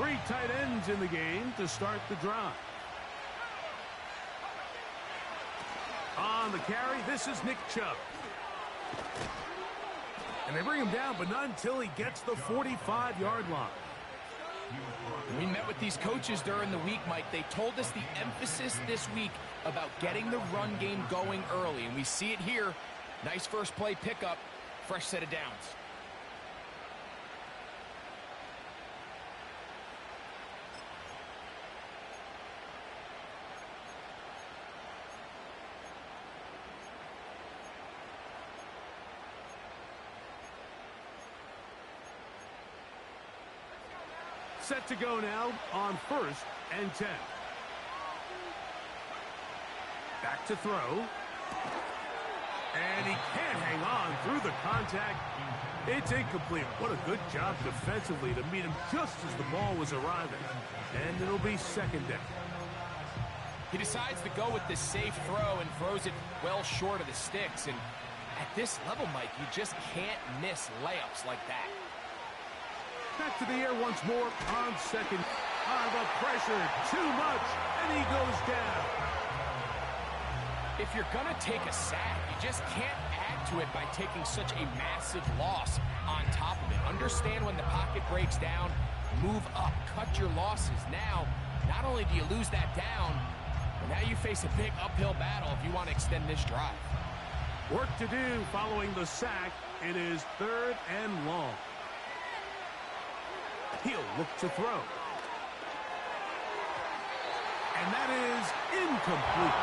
Three tight ends in the game to start the drive. On the carry, this is Nick Chubb. And they bring him down, but not until he gets the 45-yard line. We met with these coaches during the week, Mike. They told us the emphasis this week about getting the run game going early, and we see it here. Nice first play pickup, fresh set of downs. Set to go now on 1st and 10. Back to throw. And he can't hang on through the contact. It's incomplete. What a good job defensively to meet him just as the ball was arriving. And it'll be 2nd down. He decides to go with the safe throw and throws it well short of the sticks. And at this level, Mike, you just can't miss layups like that. Back to the air once more on 2nd. The pressure, too much, and he goes down. If you're going to take a sack, you just can't add to it by taking such a massive loss on top of it. Understand when the pocket breaks down, move up, cut your losses. Now, not only do you lose that down, but now you face a big uphill battle if you want to extend this drive. Work to do following the sack. It is 3rd and long. He'll look to throw. And that is incomplete.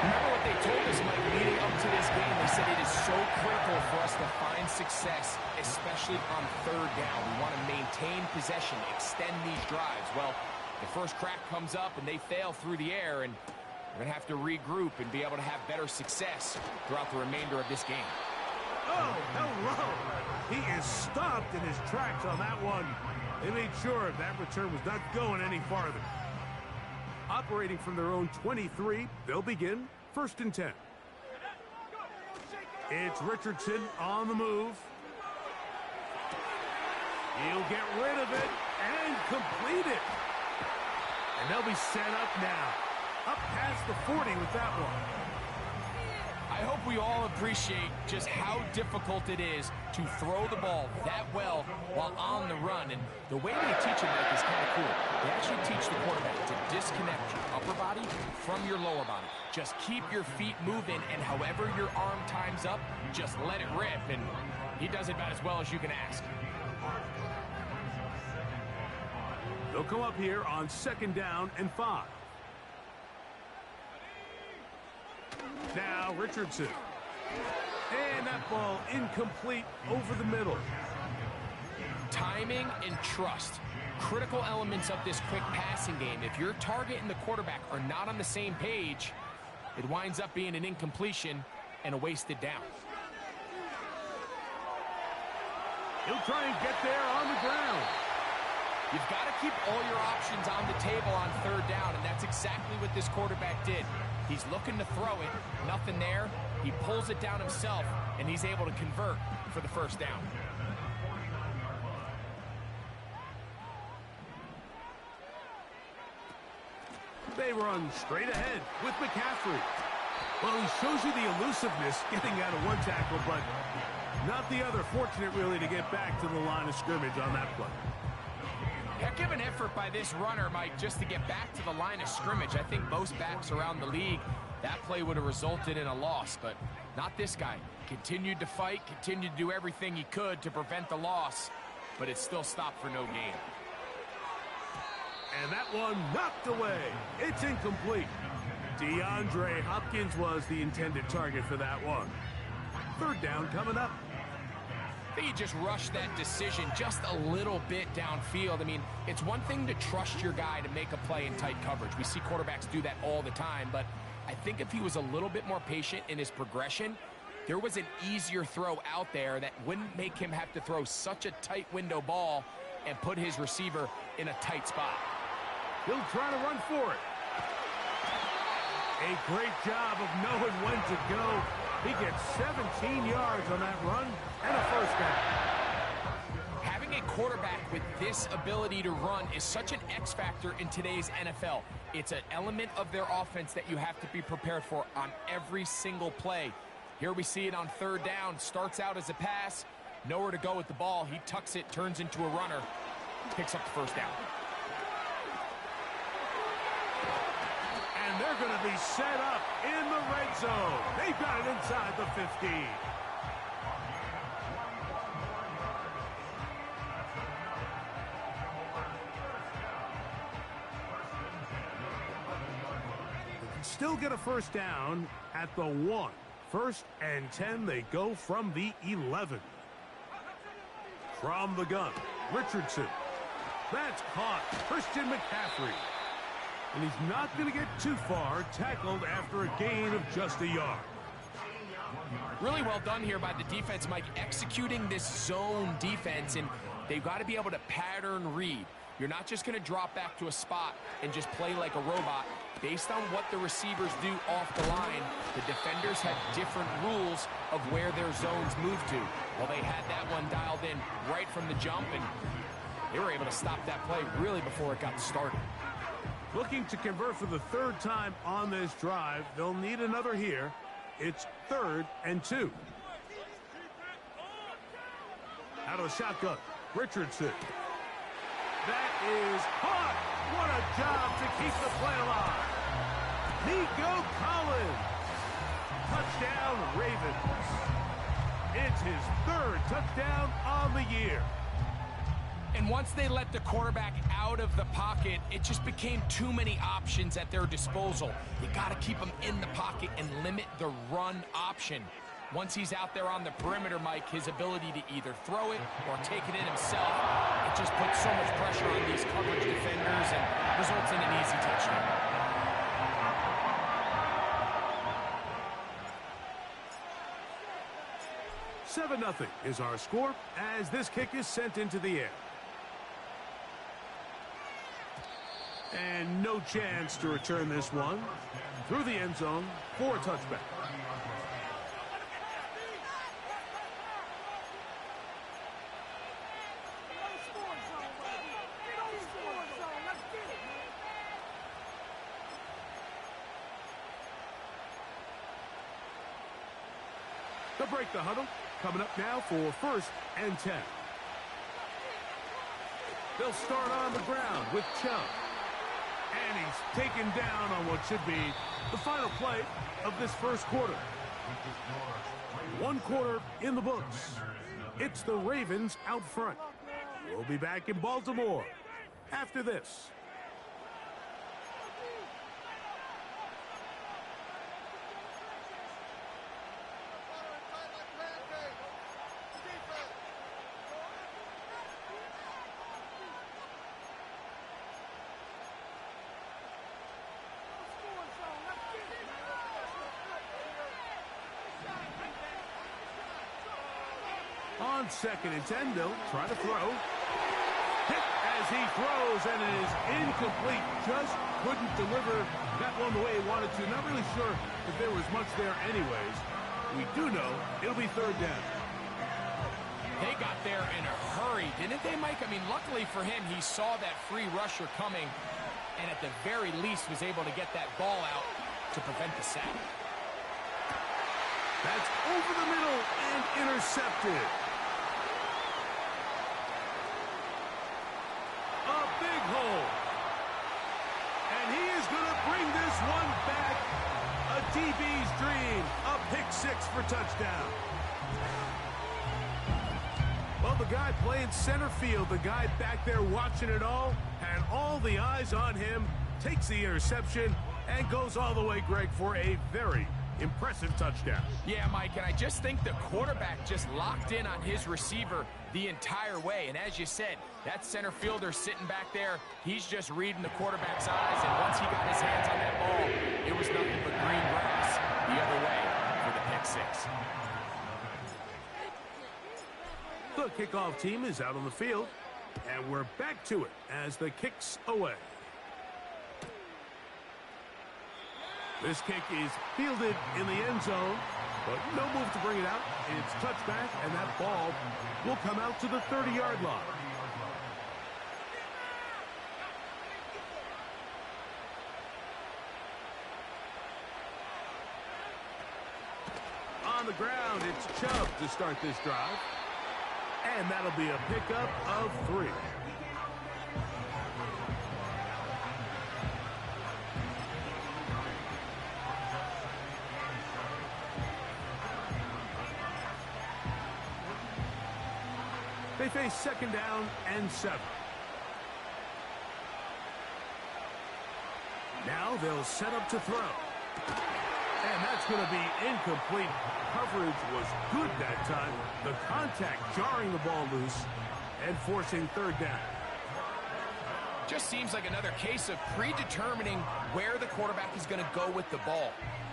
Remember what they told us, Mike, leading up to this game. They said it is so critical for us to find success, especially on 3rd down. We want to maintain possession, extend these drives. Well, the first crack comes up and they fail through the air, and we're going to have to regroup and be able to have better success throughout the remainder of this game. Oh, hello. He is stopped in his tracks on that one. They made sure that return was not going any farther. Operating from their own 23, they'll begin 1st and 10. It's Richardson on the move. He'll get rid of it and complete it. And they'll be set up now. Up past the 40 with that one. I hope we all appreciate just how difficult it is to throw the ball that well while on the run. And the way they teach it, Mike, is kind of cool. They actually teach the quarterback to disconnect your upper body from your lower body. Just keep your feet moving, and however your arm times up, just let it rip. And he does it about as well as you can ask. They'll come up here on 2nd down and 5. Now Richardson. And that ball incomplete over the middle. Timing and trust. Critical elements of this quick passing game. If your target and the quarterback are not on the same page, it winds up being an incompletion and a wasted down. He'll try and get there on the ground. You've got to keep all your options on the table on 3rd down, and that's exactly what this quarterback did. He's looking to throw it, nothing there. He pulls it down himself, and he's able to convert for the 1st down. They run straight ahead with McCaffrey. Well, he shows you the elusiveness getting out of one tackle, but not the other. Fortunate, really, to get back to the line of scrimmage on that play. Heck of an effort by this runner, Mike, just to get back to the line of scrimmage. I think most backs around the league, that play would have resulted in a loss, but not this guy. Continued to fight, continued to do everything he could to prevent the loss, but it still stopped for no gain. And that one knocked away. It's incomplete. DeAndre Hopkins was the intended target for that one. 3rd down coming up. I think you just rushed that decision just a little bit downfield. I mean, it's one thing to trust your guy to make a play in tight coverage. We see quarterbacks do that all the time, but I think if he was a little bit more patient in his progression, there was an easier throw out there that wouldn't make him have to throw such a tight window ball and put his receiver in a tight spot. He'll try to run for it. A great job of knowing when to go. He gets 17 yards on that run and a 1st down. Having a quarterback with this ability to run is such an X factor in today's NFL. It's an element of their offense that you have to be prepared for on every single play. Here we see it on third down. Starts out as a pass. Nowhere to go with the ball. He tucks it, turns into a runner. Picks up the first down. And they're going to be set up in the red zone. They've got it inside the 15. Still get a first down at the 1. First and 10, they go from the 11. From the gun, Richardson. That's caught. Christian McCaffrey. And he's not going to get too far, tackled after a gain of just a yard. Really well done here by the defense, Mike, executing this zone defense, and they've got to be able to pattern read. You're not just going to drop back to a spot and just play like a robot. Based on what the receivers do off the line, the defenders have different rules of where their zones move to. Well, they had that one dialed in right from the jump, and they were able to stop that play really before it got started. Looking to convert for the third time on this drive. They'll need another here. It's 3rd and 2. Out of the shotgun, Richardson. That is caught. What a job to keep the play alive. Nico Collins. Touchdown, Ravens. It's his 3rd touchdown on the year. And once they let the quarterback out of the pocket, it just became too many options at their disposal. You got to keep him in the pocket and limit the run option. Once he's out there on the perimeter, Mike, his ability to either throw it or take it in himself, it just puts so much pressure on these coverage defenders and results in an easy touchdown. $7-0 is our score as this kick is sent into the air. And no chance to return this one through the end zone for a touchback. They'll break the huddle. Coming up now for 1st and 10. They'll start on the ground with Chubb. And he's taken down on what should be the final play of this first quarter. 1 quarter in the books. It's the Ravens out front. We'll be back in Baltimore after this. On 2nd and 10, they'll try to throw. Hit as he throws, and it is incomplete. Just couldn't deliver that one the way he wanted to. Not really sure if there was much there anyways. We do know it'll be 3rd down. They got there in a hurry, didn't they, Mike? I mean, luckily for him, he saw that free rusher coming, and at the very least was able to get that ball out to prevent the sack. That's over the middle and intercepted. A big hole. And he is going to bring this one back. A DB's dream. A pick 6 for touchdown. Well, the guy playing center field, the guy back there watching it all, had all the eyes on him, takes the interception, and goes all the way, Greg, for a very impressive touchdown. Yeah, Mike, and I just think the quarterback just locked in on his receiver the entire way. And as you said, that center fielder sitting back there, he's just reading the quarterback's eyes. And once he got his hands on that ball, it was nothing but green grass the other way for the pick 6. The kickoff team is out on the field, and we're back to it as the kick's away. This kick is fielded in the end zone, but no move to bring it out. It's touchback, and that ball will come out to the 30-yard line. the ground. It's Chubb to start this drive. And that'll be a pickup of 3. They face 2nd down and 7. Now they'll set up to throw. And that's going to be incomplete. Coverage was good that time. The contact jarring the ball loose and forcing 3rd down. Just seems like another case of predetermining where the quarterback is going to go with the ball.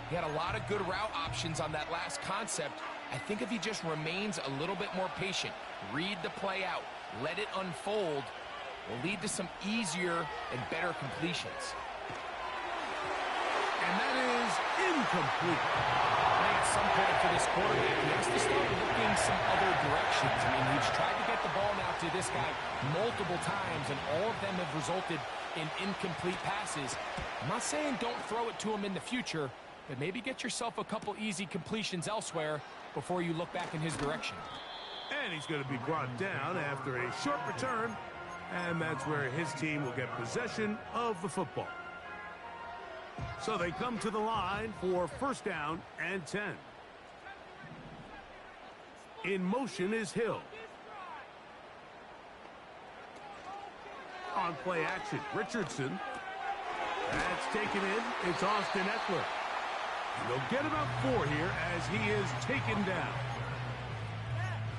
He had a lot of good route options on that last concept. I think if he just remains a little bit more patient, read the play out, let it unfold, will lead to some easier and better completions. And that is incomplete. I think at some point for this quarterback, he has to start looking some other directions. I mean, he's tried to get the ball now to this guy multiple times, and all of them have resulted in incomplete passes. I'm not saying don't throw it to him in the future, but maybe get yourself a couple easy completions elsewhere before you look back in his direction. And he's going to be brought down after a short return, and that's where his team will get possession of the football. So they come to the line for 1st down and 10. In motion is Hill. On play action, Richardson. That's taken in. It's Austin Eckler. And they'll get about 4 here as he is taken down.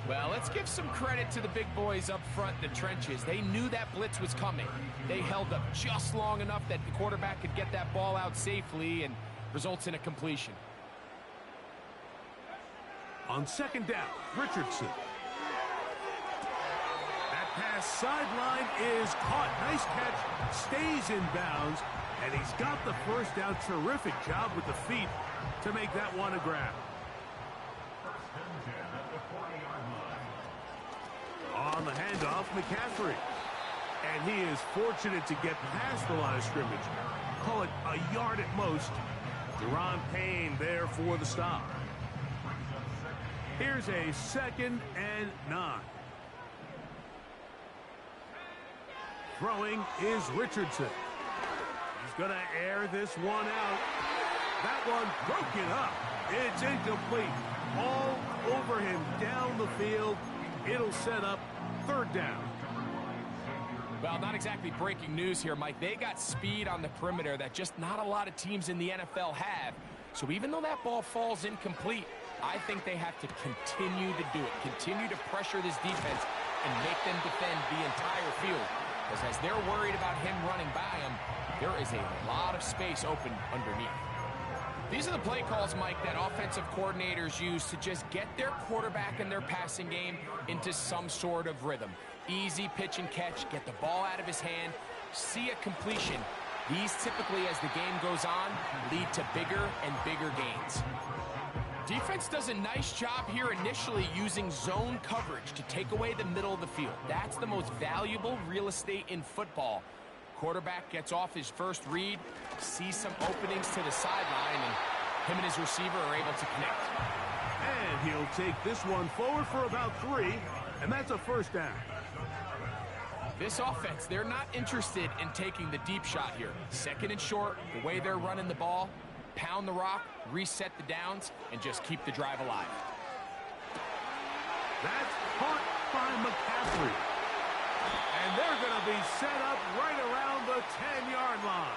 Well, let's give some credit to the big boys up front in the trenches. They knew that blitz was coming. They held up just long enough that the quarterback could get that ball out safely and results in a completion. On 2nd down, Richardson. That pass sideline is caught. Nice catch. Stays in bounds. And he's got the 1st down. Terrific job with the feet to make that one a grab. On the handoff, McCaffrey. And he is fortunate to get past the line of scrimmage. Call it a yard at most. Deron Payne there for the stop. Here's a 2nd and 9. Throwing is Richardson. He's going to air this one out. That one broken up. It's incomplete. All over him down the field. It'll set up 3rd down. Well, not exactly breaking news here, Mike. They got speed on the perimeter that just not a lot of teams in the NFL have. So even though that ball falls incomplete, I think they have to continue to do it. Continue to pressure this defense and make them defend the entire field. Because as they're worried about him running by them, there is a lot of space open underneath. These are the play calls, Mike, that offensive coordinators use to just get their quarterback and their passing game into some sort of rhythm. Easy pitch and catch, get the ball out of his hand, see a completion. These typically, as the game goes on, lead to bigger and bigger gains. Defense does a nice job here initially using zone coverage to take away the middle of the field. That's the most valuable real estate in football. Quarterback gets off his first read, sees some openings to the sideline, and him and his receiver are able to connect. And he'll take this one forward for about 3, and that's a 1st down. This offense, they're not interested in taking the deep shot here. 2nd and short, the way they're running the ball, pound the rock, reset the downs, and just keep the drive alive. That's caught by McCaffrey. And they're going to be set up right around the 10-yard line.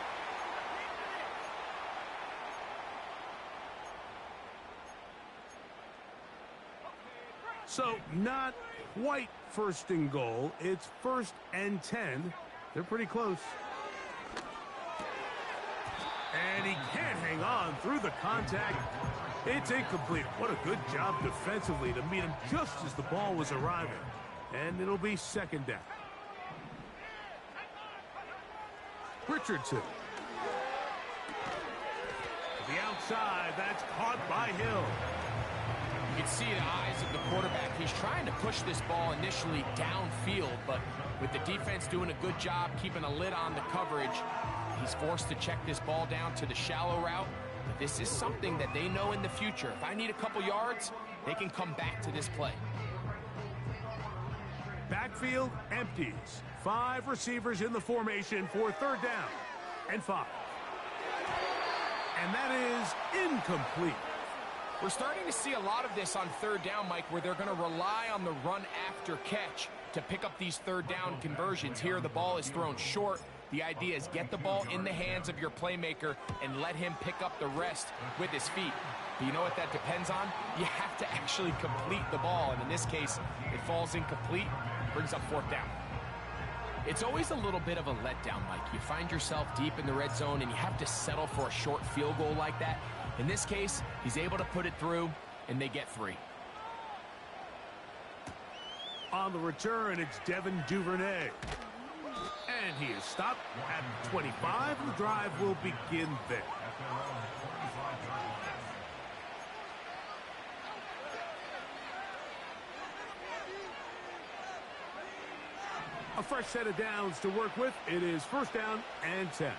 So not quite 1st and goal. It's 1st and 10. They're pretty close. And he can't hang on through the contact. It's incomplete. What a good job defensively to meet him just as the ball was arriving. And it'll be 2nd down. Richardson. To the outside. That's caught by Hill. You can see the eyes of the quarterback. He's trying to push this ball initially downfield, but with the defense doing a good job keeping a lid on the coverage, he's forced to check this ball down to the shallow route, But this is something that they know in the future. If I need a couple yards, they can come back to this play. Backfield empties. 5 receivers in the formation for 3rd down and 5. And that is incomplete. We're starting to see a lot of this on 3rd down, Mike, where they're going to rely on the run after catch to pick up these 3rd down conversions. Here, the ball is thrown short. The idea is get the ball in the hands of your playmaker and let him pick up the rest with his feet. But you know what that depends on? You have to actually complete the ball, and in this case, it falls incomplete, brings up 4th down. It's always a little bit of a letdown, Mike. You find yourself deep in the red zone, and you have to settle for a short field goal like that. In this case, he's able to put it through, and they get 3. On the return, it's Devin Duvernay. And he is stopped at 25, and the drive will begin there. A fresh set of downs to work with. It is 1st down and 10.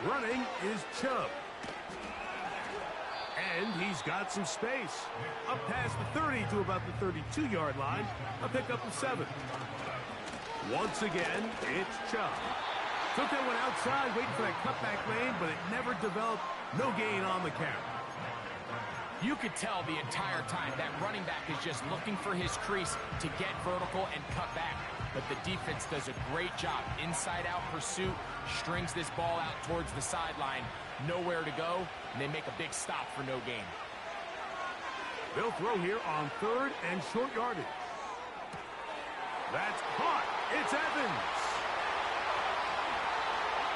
Running is Chubb. And he's got some space. Up past the 30 to about the 32-yard line. A pickup of 7. Once again, it's Chubb. Took that one outside, waiting for that cutback lane, but it never developed. No gain on the carry. You could tell the entire time that running back is just looking for his crease to get vertical and cut back. But the defense does a great job. Inside-out pursuit, strings this ball out towards the sideline. Nowhere to go, and they make a big stop for no gain. They'll throw here on 3rd and short yardage. That's caught. It's Evans.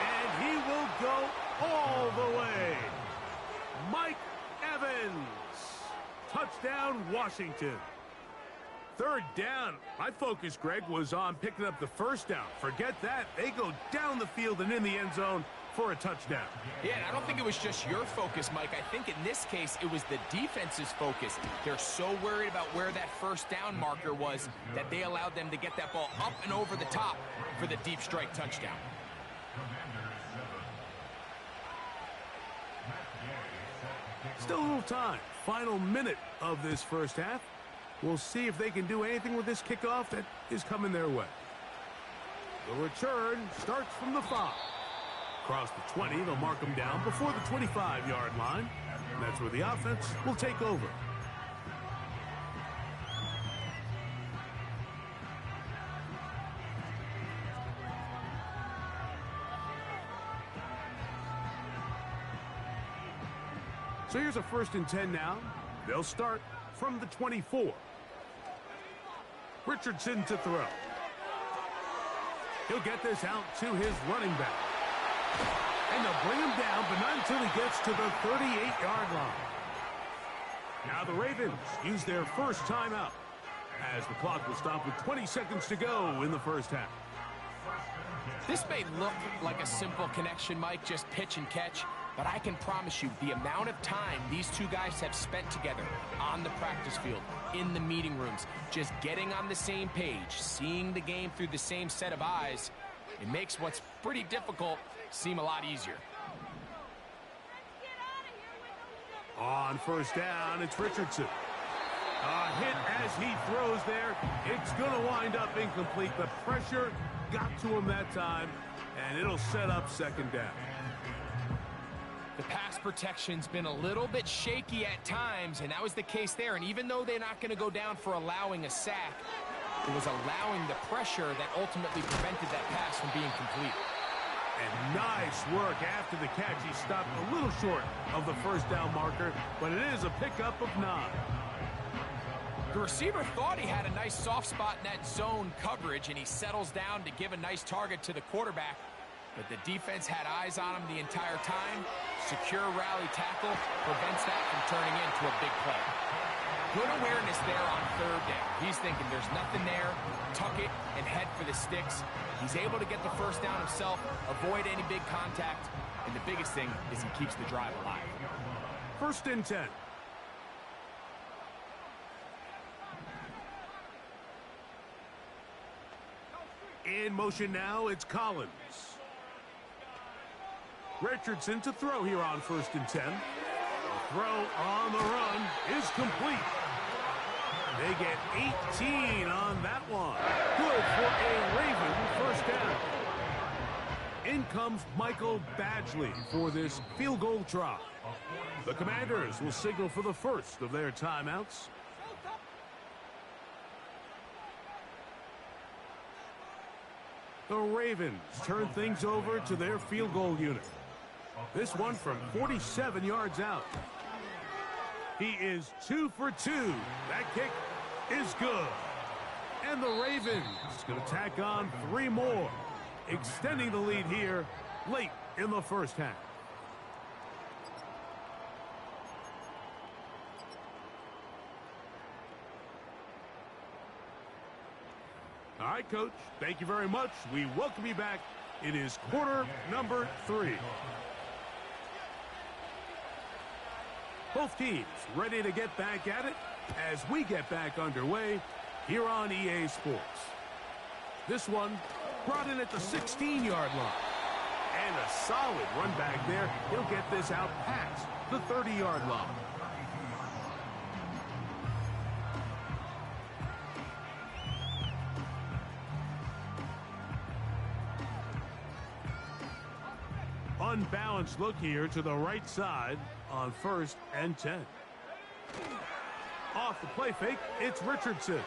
And he will go all the way. Mike Evans. Touchdown, Washington. 3rd down. My focus, Greg, was on picking up the 1st down. Forget that. They go down the field and in the end zone for a touchdown. Yeah, and I don't think it was just your focus, Mike. I think in this case, it was the defense's focus. They're so worried about where that 1st down marker was that they allowed them to get that ball up and over the top for the deep strike touchdown. Still a little time. Final minute of this 1st half. We'll see if they can do anything with this kickoff that is coming their way. The return starts from the 5. Across the 20, they'll mark them down before the 25-yard line. And that's where the offense will take over. So here's a 1st and 10 now. They'll start from the 24. Richardson to throw. He'll get this out to his running back. And they'll bring him down, but not until he gets to the 38-yard line. Now the Ravens use their 1st timeout as the clock will stop with 20 seconds to go in the 1st half. This may look like a simple connection, Mike, just pitch and catch. But I can promise you, the amount of time these two guys have spent together on the practice field, in the meeting rooms, just getting on the same page, seeing the game through the same set of eyes, it makes what's pretty difficult seem a lot easier. On 1st down, it's Richardson. A hit as he throws there. It's going to wind up incomplete. The pressure got to him that time, and it'll set up 2nd down. The pass protection's been a little bit shaky at times, and that was the case there. And even though they're not going to go down for allowing a sack, it was allowing the pressure that ultimately prevented that pass from being complete. And nice work after the catch. He stopped a little short of the 1st down marker, but it is a pickup of 9. The receiver thought he had a nice soft spot in that zone coverage, and he settles down to give a nice target to the quarterback. But the defense had eyes on him the entire time. Secure rally tackle prevents that from turning into a big play. Good awareness there on 3rd down. He's thinking there's nothing there, tuck it, and head for the sticks. He's able to get the 1st down himself, avoid any big contact, and the biggest thing is he keeps the drive alive. 1st and 10. In motion now, it's Collins. Richardson to throw here on 1st and 10. The throw on the run is complete. They get 18 on that one. Good for a Raven first down. In comes Michael Badgley for this field goal try. The Commanders will signal for the first of their timeouts. The Ravens turn things over to their field goal unit. This one from 47 yards out. He is 2 for 2. That kick is good. And the Ravens going to tack on 3 more, extending the lead here late in the first half. All right, Coach, thank you very much. We welcome you back. It is quarter number 3. Both teams ready to get back at it as we get back underway here on EA Sports. This one brought in at the 16-yard line. And a solid run back there. He'll get this out past the 30-yard line. Unbalanced look here to the right side on 1st and 10. Off the play fake, it's Richardson.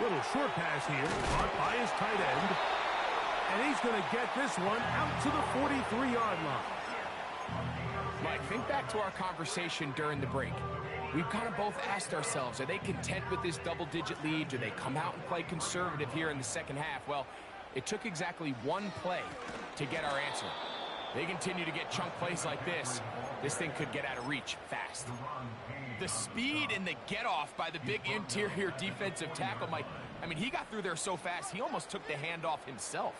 Little short pass here, caught by his tight end. And he's going to get this one out to the 43-yard line. Mike, think back to our conversation during the break. We've kind of both asked ourselves, are they content with this double-digit lead? Do they come out and play conservative here in the second half? Well, it took exactly one play to get our answer. They continue to get chunk plays like this. This thing could get out of reach fast. The speed and the get-off by the big interior defensive tackle, Mike. I mean, he got through there so fast, he almost took the handoff himself.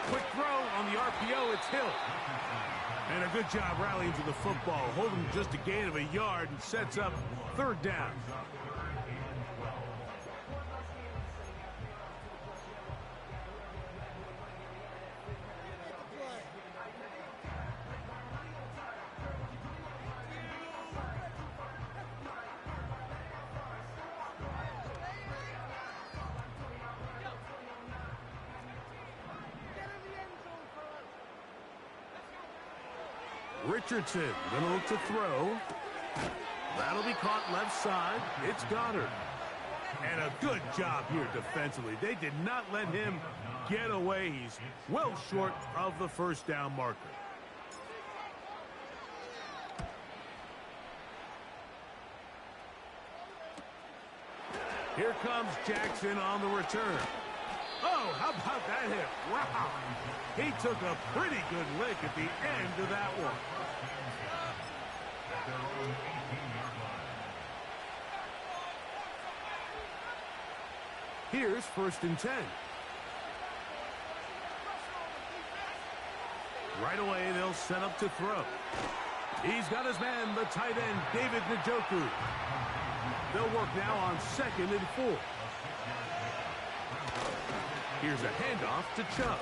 Quick throw on the RPO, it's Hill. And a good job rallying to the football, holding just a gain of a yard and sets up 3rd down. Richardson going to look to throw. That'll be caught left side. It's Goddard. And a good job here defensively. They did not let him get away. He's well short of the 1st down marker. Here comes Jackson on the return. Oh, how about that hit? Wow. He took a pretty good lick at the end of that one. Here's 1st and 10. Right away, they'll set up to throw. He's got his man, the tight end, David Njoku. They'll work now on 2nd and 4. Here's a handoff to Chubb.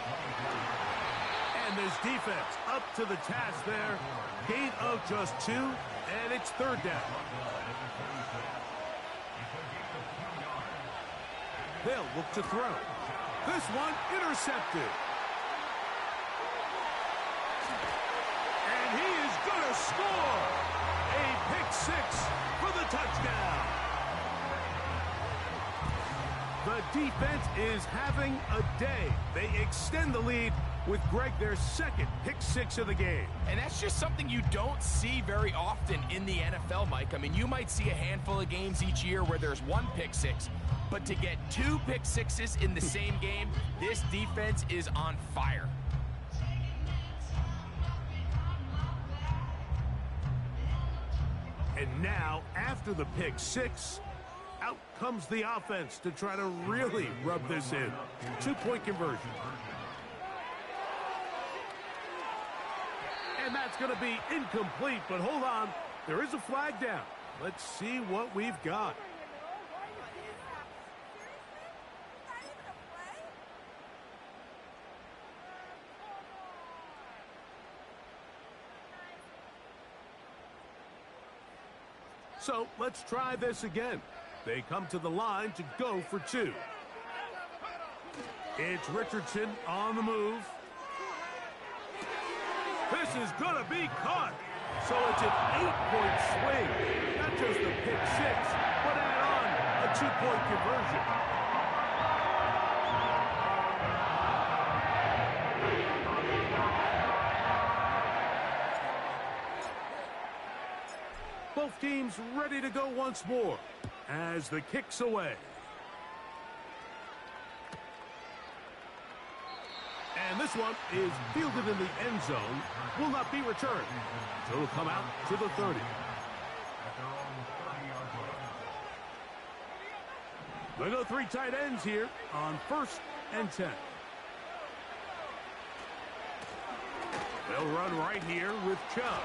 And this defense up to the task there. Gain of just 2, and it's 3rd down. They'll look to throw. This one intercepted. And he is going to score. A pick 6 for the touchdown. The defense is having a day. They extend the lead with Greg, their 2nd pick 6 of the game. And that's just something you don't see very often in the NFL, Mike. I mean, you might see a handful of games each year where there's 1 pick 6. But to get 2 pick 6s in the same game, this defense is on fire. And now, after the pick 6, out comes the offense to try to really rub this in. 2-point conversion. And that's going to be incomplete, but hold on. There is a flag down. Let's see what we've got. So let's try this again. They come to the line to go for two. It's Richardson on the move. This is going to be caught. So it's an 8-point swing. Not just the pick six, but add on a 2-point conversion. Both teams ready to go once more as the kick's away. And this one is fielded in the end zone. Will not be returned. So it'll come out to the 30. They go 3 tight ends here on 1st and 10. They'll run right here with Chubb.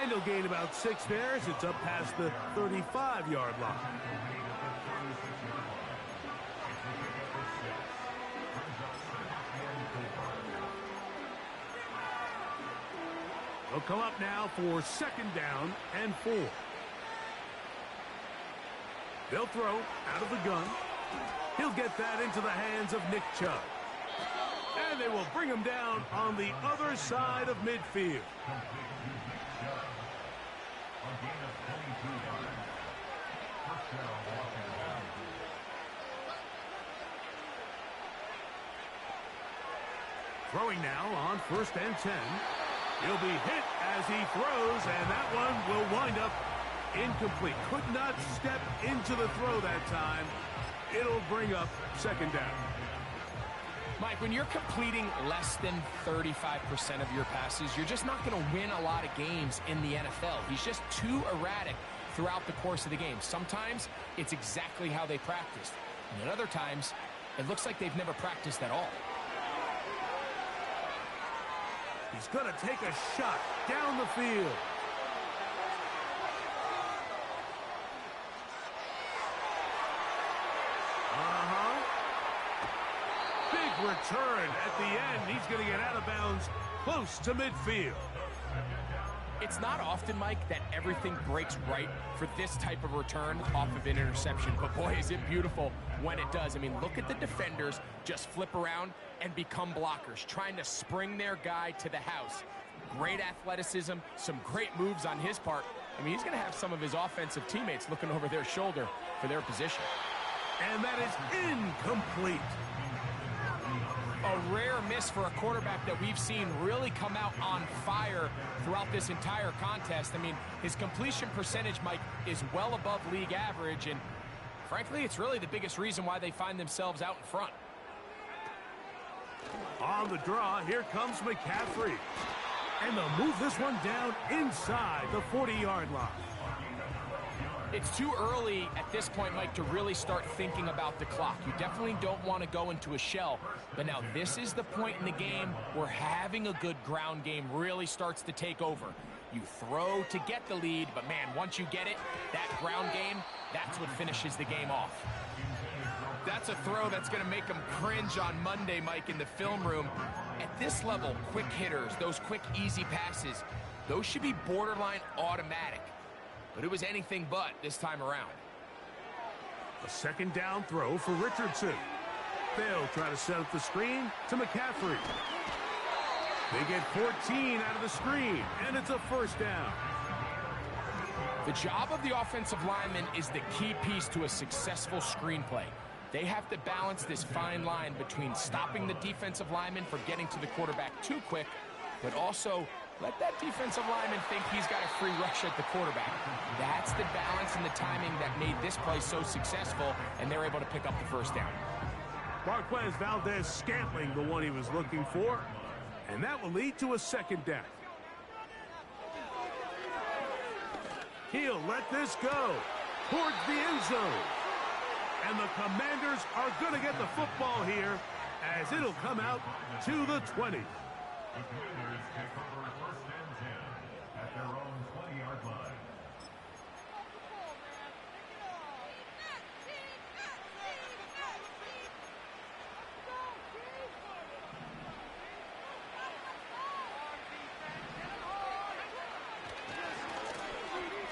And he'll gain about 6 there as it's up past the 35-yard line. They'll come up now for 2nd down and 4. They'll throw out of the gun. He'll get that into the hands of Nick Chubb. And they will bring him down on the other side of midfield. Throwing now on 1st and 10. He'll be hit as he throws, and that one will wind up incomplete. Could not step into the throw that time. It'll bring up 2nd down. Mike, when you're completing less than 35% of your passes, you're just not going to win a lot of games in the NFL. He's just too erratic throughout the course of the game. Sometimes it's exactly how they practiced. And at other times, it looks like they've never practiced at all. He's going to take a shot down the field. Big return at the end. He's going to get out of bounds close to midfield. It's not often, Mike, that everything breaks right for this type of return off of an interception. But boy, is it beautiful when it does. I mean, look at the defenders just flip around and become blockers, trying to spring their guy to the house. Great athleticism, some great moves on his part. I mean, he's going to have some of his offensive teammates looking over their shoulder for their position. And that is incomplete. A rare miss for a quarterback that we've seen really come out on fire throughout this entire contest. I mean, his completion percentage, Mike, is well above league average, and frankly, it's really the biggest reason why they find themselves out in front. On the draw, here comes McCaffrey. And they'll move this one down inside the 40-yard line. It's too early at this point, Mike, to really start thinking about the clock. You definitely don't want to go into a shell. But now this is the point in the game where having a good ground game really starts to take over. You throw to get the lead, but man, once you get it, that ground game, that's what finishes the game off. That's a throw that's going to make them cringe on Monday, Mike, in the film room. At this level, quick hitters, those quick, easy passes, those should be borderline automatic. But it was anything but this time around. A 2nd down throw for Richardson. They'll try to set up the screen to McCaffrey. They get 14 out of the screen, and it's a 1st down. The job of the offensive lineman is the key piece to a successful screenplay. They have to balance this fine line between stopping the defensive lineman from getting to the quarterback too quick, but also let that defensive lineman think he's got a free rush at the quarterback. That's the balance and the timing that made this play so successful, and they're able to pick up the 1st down. Marquez Valdes-Scantling, the one he was looking for, and that will lead to a 2nd down. He'll let this go towards the end zone. And the Commanders are going to get the football here as it'll come out to the 20. At their own 20-yard line.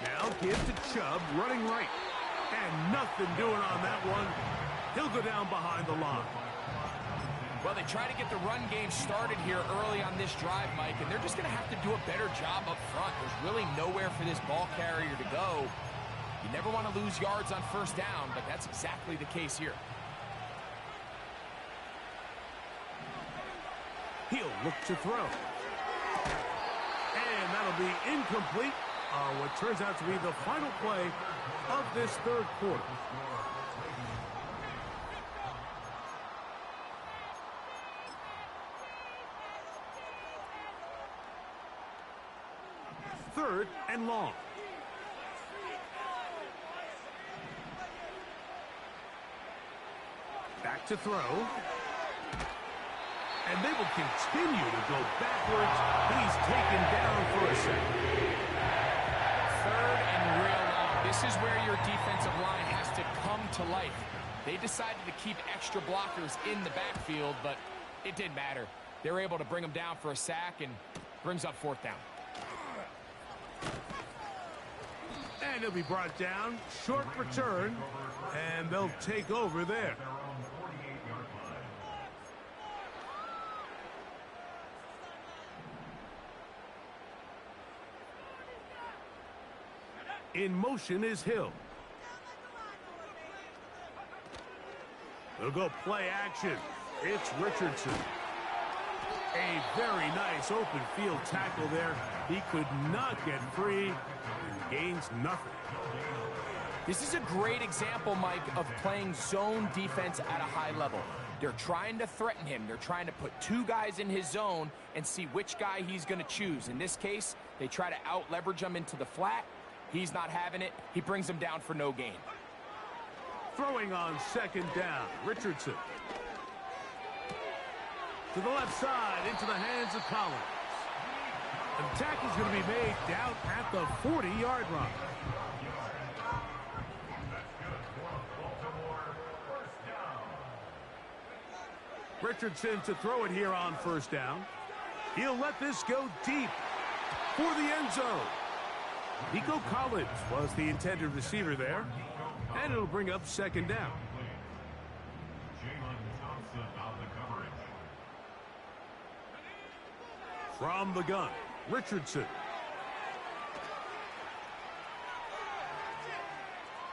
Now give to Chubb, running right. And nothing doing on that one. He'll go down behind the line. Well, they try to get the run game started here early on this drive, Mike, and they're just going to have to do a better job up front. There's really nowhere for this ball carrier to go. You never want to lose yards on first down, but that's exactly the case here. He'll look to throw. And that'll be incomplete on what turns out to be the final play of this third quarter. Third and long. Back to throw. And they will continue to go backwards. He's taken down for a second. Third and real long. This is where your defensive line has to come to life. They decided to keep extra blockers in the backfield, but it didn't matter. They were able to bring them down for a sack and brings up fourth down. And he'll be brought down. Short return. And they'll take over there. In motion is Hill. They'll go play action. It's Richardson. A very nice open field tackle there. He could not get free and gains nothing. This is a great example, Mike, of playing zone defense at a high level. They're trying to threaten him. They're trying to put two guys in his zone and see which guy he's going to choose. In this case, they try to out-leverage him into the flat. He's not having it. He brings him down for no gain. Throwing on second down, Richardson. To the left side, into the hands of Collins. And the tackle's going to be made down at the 40-yard line. Richardson to throw it here on first down. He'll let this go deep for the end zone. Nico Collins was the intended receiver there, and it'll bring up second down. From the gun, Richardson.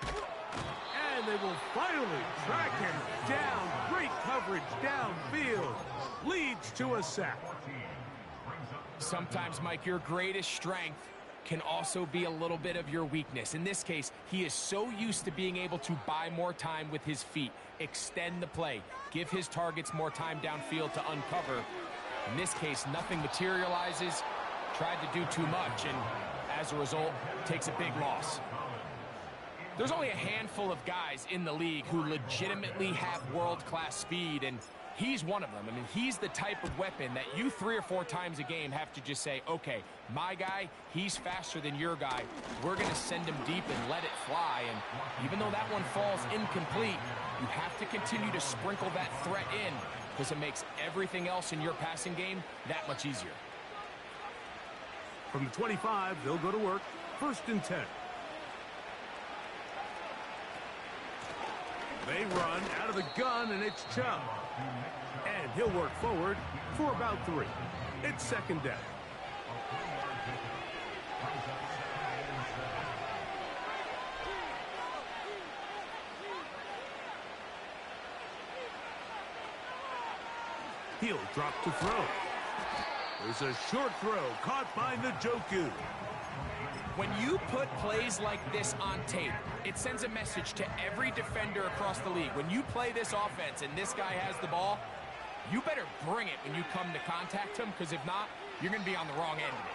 And they will finally track him down. Great coverage downfield. Leads to a sack. Sometimes, Mike, your greatest strength can also be a little bit of your weakness. In this case, he is so used to being able to buy more time with his feet, extend the play, give his targets more time downfield to uncover. In this case, nothing materializes, tried to do too much, and as a result, takes a big loss. There's only a handful of guys in the league who legitimately have world-class speed, and he's one of them. I mean, he's the type of weapon that you 3 or 4 times a game have to just say, okay, my guy, he's faster than your guy. We're going to send him deep and let it fly. And even though that one falls incomplete, you have to continue to sprinkle that threat in because it makes everything else in your passing game that much easier. From the 25, they'll go to work. First and 10. They run out of the gun, and it's Chubb. And he'll work forward for about 3. It's second down. He'll drop to throw. There's a short throw caught by Njoku. When you put plays like this on tape, it sends a message to every defender across the league. When you play this offense and this guy has the ball, you better bring it when you come to contact him, because if not, you're going to be on the wrong end of it.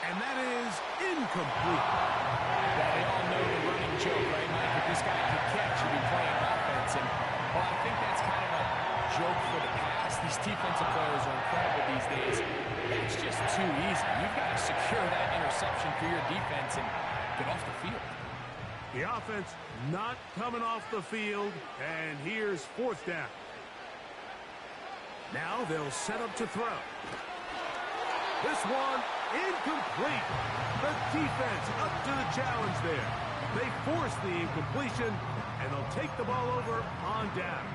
And that is incomplete. Well, we all know the running joke, right, Mike? If this guy can catch, you'll be playing offense. And, well, I think that's kind of a joke for the past. These defensive players are incredible these days. That's just too easy. You've got to secure that interception for your defense and get off the field. The offense not coming off the field, and here's fourth down. Now they'll set up to throw. This one incomplete. The defense up to the challenge there. They force the incompletion, and they'll take the ball over on downs.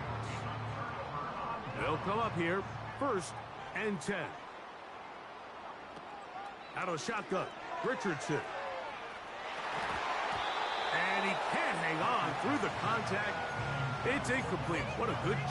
They'll come up here, 1st and 10. Out of the shotgun, Richardson. And he can't hang on through the contact. It's incomplete. What a good job.